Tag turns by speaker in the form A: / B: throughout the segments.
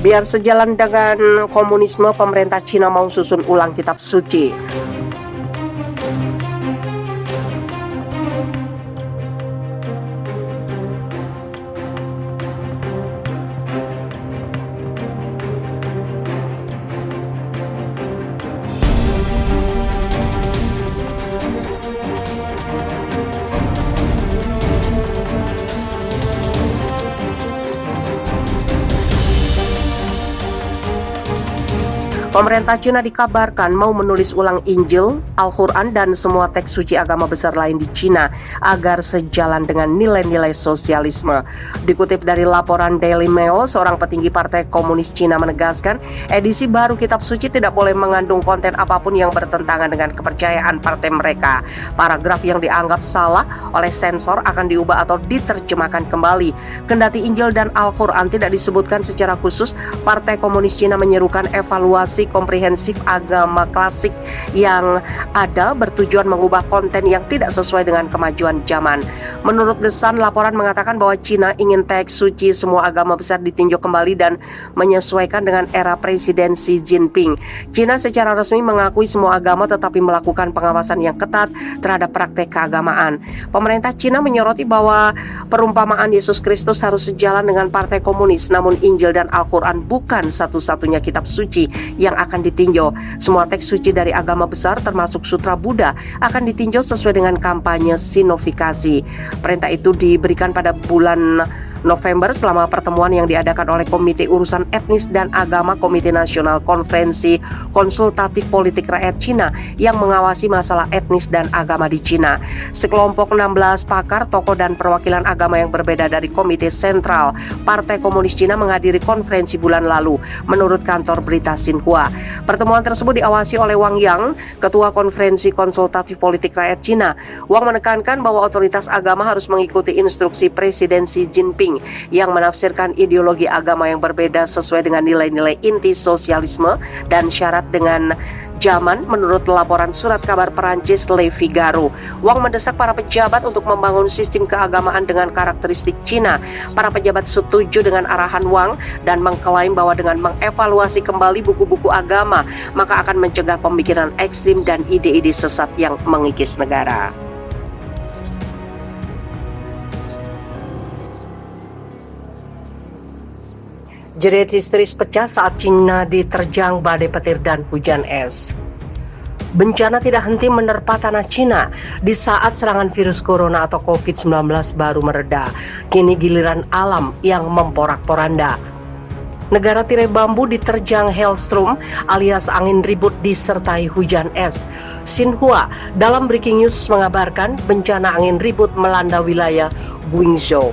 A: Biar sejalan dengan komunisme, pemerintah Cina mau susun ulang kitab suci. Pemerintah Cina dikabarkan mau menulis ulang Injil, Al-Quran, dan semua teks suci agama besar lain di Cina agar sejalan dengan nilai-nilai sosialisme. Dikutip dari laporan Daily Mail, seorang petinggi Partai Komunis Cina menegaskan edisi baru kitab suci tidak boleh mengandung konten apapun yang bertentangan dengan kepercayaan partai mereka. Paragraf yang dianggap salah oleh sensor akan diubah atau diterjemahkan kembali. Kendati Injil dan Al-Quran tidak disebutkan secara khusus, Partai Komunis Cina menyerukan evaluasi komprehensif agama klasik yang ada bertujuan mengubah konten yang tidak sesuai dengan kemajuan zaman. Menurut The Sun, laporan mengatakan bahwa Cina ingin teks suci semua agama besar ditinjau kembali dan menyesuaikan dengan era Presiden Xi Jinping. Cina secara resmi mengakui semua agama tetapi melakukan pengawasan yang ketat terhadap praktek keagamaan. Pemerintah Cina menyoroti bahwa perumpamaan Yesus Kristus harus sejalan dengan Partai Komunis, namun Injil dan Al-Quran bukan satu-satunya kitab suci yang akan ditinjau. Semua teks suci dari agama besar termasuk Sutra Buddha akan ditinjau sesuai dengan kampanye sinofikasi. Perintah itu diberikan pada bulan November selama pertemuan yang diadakan oleh Komite Urusan Etnis dan Agama Komite Nasional Konferensi Konsultatif Politik Rakyat Cina yang mengawasi masalah etnis dan agama di Cina. Sekelompok 16 pakar, tokoh dan perwakilan agama yang berbeda dari Komite Sentral Partai Komunis Cina menghadiri konferensi bulan lalu, menurut kantor berita Xinhua. Pertemuan tersebut diawasi oleh Wang Yang, Ketua Konferensi Konsultatif Politik Rakyat Cina. Wang menekankan bahwa otoritas agama harus mengikuti instruksi Presiden Xi Jinping yang menafsirkan ideologi agama yang berbeda sesuai dengan nilai-nilai inti sosialisme dan syarat dengan zaman, menurut laporan surat kabar Perancis Le Figaro. Wang mendesak para pejabat untuk membangun sistem keagamaan dengan karakteristik Cina. Para pejabat setuju dengan arahan Wang dan mengklaim bahwa dengan mengevaluasi kembali buku-buku agama, maka akan mencegah pemikiran ekstrim dan ide-ide sesat yang mengikis negara. Jerit histeris pecah saat Cina diterjang badai petir dan hujan es. Bencana tidak henti menerpa tanah Cina di saat serangan virus corona atau COVID-19 baru mereda. Kini giliran alam yang memporak-poranda. Negara tirai bambu diterjang hailstorm alias angin ribut disertai hujan es. Xinhua dalam breaking news mengabarkan bencana angin ribut melanda wilayah Guangzhou.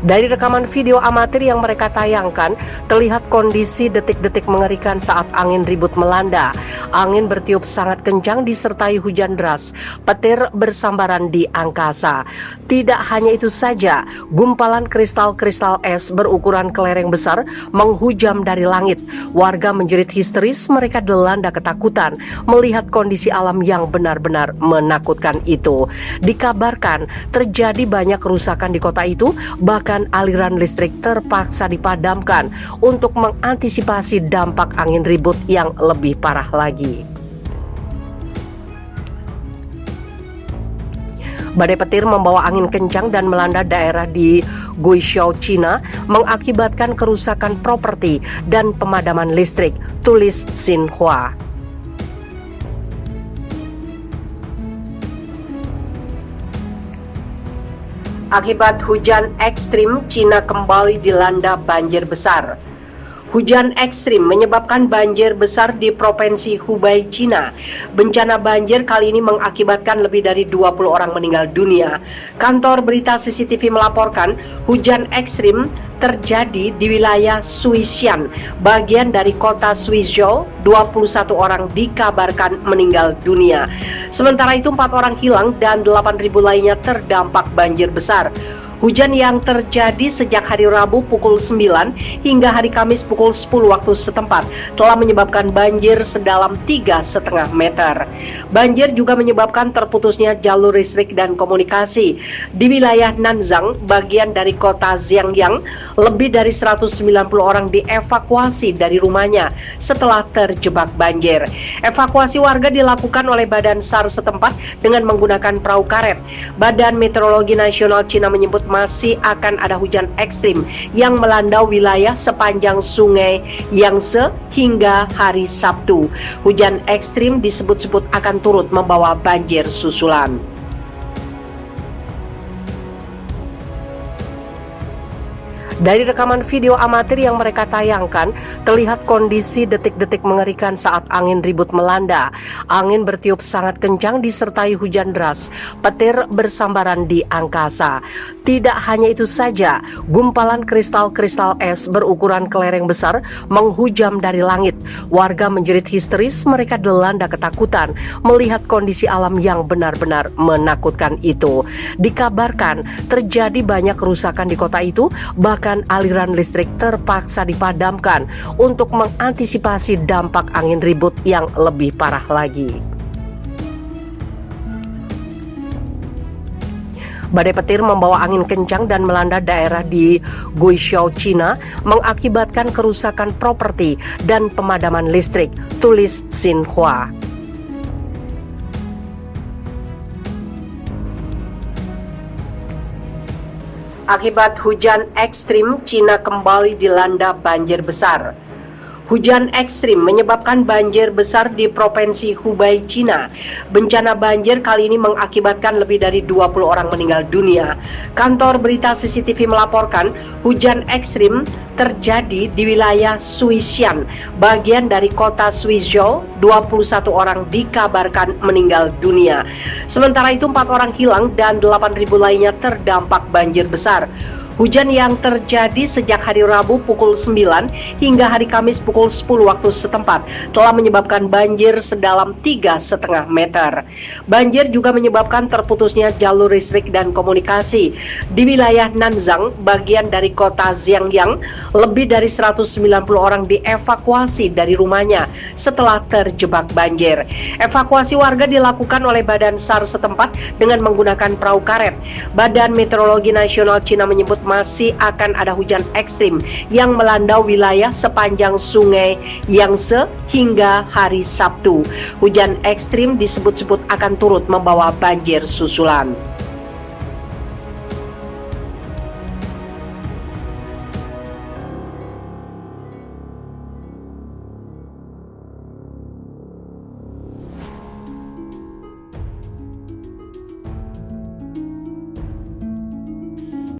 A: Dari rekaman video amatir yang mereka tayangkan, terlihat kondisi detik-detik mengerikan saat angin ribut melanda. Angin bertiup sangat kencang disertai hujan deras, petir bersambaran di angkasa. Tidak hanya itu saja, gumpalan kristal-kristal es berukuran kelereng besar menghujam dari langit. Warga menjerit histeris, mereka dilanda ketakutan melihat kondisi alam yang benar-benar menakutkan itu. Dikabarkan terjadi banyak kerusakan di kota itu, bahkan aliran listrik terpaksa dipadamkan untuk mengantisipasi dampak angin ribut yang lebih parah lagi. Badai petir membawa angin kencang dan melanda daerah di Guizhou, Cina, mengakibatkan kerusakan properti dan pemadaman listrik, tulis Xinhua. Akibat hujan ekstrim, Cina kembali dilanda banjir besar. Hujan ekstrim menyebabkan banjir besar di Provinsi Hubei, Cina. Bencana banjir kali ini mengakibatkan lebih dari 20 orang meninggal dunia. Kantor berita CCTV melaporkan hujan ekstrim terjadi di wilayah Suishan, bagian dari kota Suizhou. 21 orang dikabarkan meninggal dunia. Sementara itu 4 orang hilang dan 8.000 lainnya terdampak banjir besar. Hujan yang terjadi sejak hari Rabu pukul 9 hingga hari Kamis pukul 10 waktu setempat telah menyebabkan banjir sedalam 3,5 meter. Banjir juga menyebabkan terputusnya jalur listrik dan komunikasi. Di wilayah Nanzang, bagian dari kota Xiangyang, lebih dari 190 orang dievakuasi dari rumahnya setelah terjebak banjir. Evakuasi warga dilakukan oleh Badan SAR setempat dengan menggunakan perahu karet. Badan Meteorologi Nasional Cina menyebut masih akan ada hujan ekstrim yang melanda wilayah sepanjang sungai Yangtze hingga hari Sabtu. Hujan ekstrim disebut-sebut akan turut membawa banjir susulan. Dari rekaman video amatir yang mereka tayangkan, terlihat kondisi detik-detik mengerikan saat angin ribut melanda. Angin bertiup sangat kencang disertai hujan deras, petir bersambaran di angkasa. Tidak hanya itu saja, gumpalan kristal-kristal es berukuran kelereng besar menghujam dari langit. Warga menjerit histeris, mereka dilanda ketakutan melihat kondisi alam yang benar-benar menakutkan itu. Dikabarkan terjadi banyak kerusakan di kota itu, bahkan aliran listrik terpaksa dipadamkan untuk mengantisipasi dampak angin ribut yang lebih parah lagi. Badai petir membawa angin kencang dan melanda daerah di Guizhou, Cina, mengakibatkan kerusakan properti dan pemadaman listrik, tulis Xinhua. Akibat hujan ekstrim, Cina kembali dilanda banjir besar. Hujan ekstrim menyebabkan banjir besar di Provinsi Hubei, Cina. Bencana banjir kali ini mengakibatkan lebih dari 20 orang meninggal dunia. Kantor berita CCTV melaporkan hujan ekstrim terjadi di wilayah Suishan, bagian dari kota Suizhou. 21 orang dikabarkan meninggal dunia. Sementara itu 4 orang hilang dan 8.000 lainnya terdampak banjir besar. Hujan yang terjadi sejak hari Rabu pukul 9 hingga hari Kamis pukul 10 waktu setempat telah menyebabkan banjir sedalam 3,5 meter. Banjir juga menyebabkan terputusnya jalur listrik dan komunikasi. Di wilayah Nanzang, bagian dari kota Xiangyang, lebih dari 190 orang dievakuasi dari rumahnya setelah terjebak banjir. Evakuasi warga dilakukan oleh Badan SAR setempat dengan menggunakan perahu karet. Badan Meteorologi Nasional Cina menyebut masih akan ada hujan ekstrim yang melanda wilayah sepanjang sungai Yangtze hingga hari Sabtu. Hujan ekstrim disebut-sebut akan turut membawa banjir susulan.